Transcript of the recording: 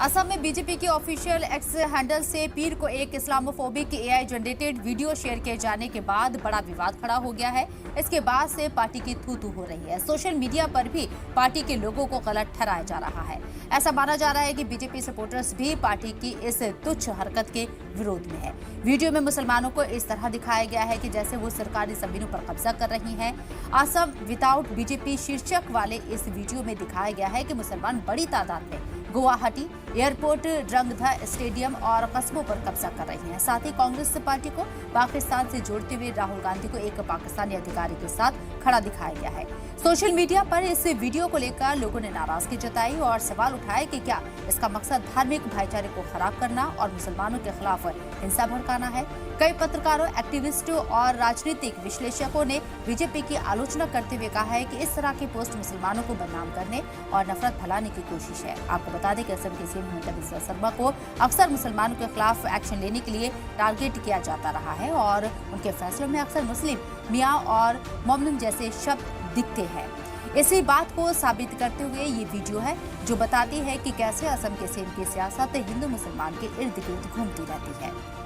असम में बीजेपी की official x handle से पीर को एक Islamophobic AI generated video share किए जाने के बाद बड़ा विवाद खड़ा हो गया है। इसके बाद से पार्टी की थू-थू हो रही है। सोशल मीडिया पर भी पार्टी के लोगों को गलत ठहराया जा रहा है। ऐसा माना जा रहा है कि बीजेपी सपोर्टर्स भी पार्टी की इस तुच्छ हरकत के विरोध में है। वीडियो में मुसलमानों को इस तरह दिखाया गया है कि जैसे वो सरकारी जमीनों पर कब्जा कर रही हैं। असम विदाउट बीजेपी शीर्षक वाले इस वीडियो में दिखाया गया है कि मुसलमान बड़ी तादाद में गुवाहाटी एयरपोर्ट, रंगधा स्टेडियम और कस्बों पर कब्जा कर रही हैं। साथ ही कांग्रेस पार्टी को पाकिस्तान से जोड़ते हुए राहुल गांधी को एक पाकिस्तानी अधिकारी के साथ खड़ा दिखाया गया है। सोशल मीडिया पर इस वीडियो को लेकर लोगों ने नाराजगी जताई और सवाल उठाए कि क्या इसका मकसद धार्मिक भाईचारे को खराब करना और मुसलमानों के खिलाफ हिंसा भड़काना है। कई पत्रकारों, एक्टिविस्टों और राजनीतिक विश्लेषकों ने बीजेपी की आलोचना करते हुए कहा है कि इस तरह की पोस्ट मुसलमानों को बदनाम करने और नफरत फैलाने की कोशिश है। आपको बता दें कि असम के सीएम हिमंता बिस्वा शर्मा को अक्सर मुसलमानों के खिलाफ एक्शन लेने के लिए टारगेट किया जाता रहा है और उनके फैसलों में अक्सर मुस्लिम, मियाँ और मोमिन जैसे शब्द दिखते हैं। इसी बात को साबित करते हुए ये वीडियो है जो बताती है कि कैसे असम के सीएम की सियासत हिंदू मुसलमान के इर्द गिर्द घूमती रहती है।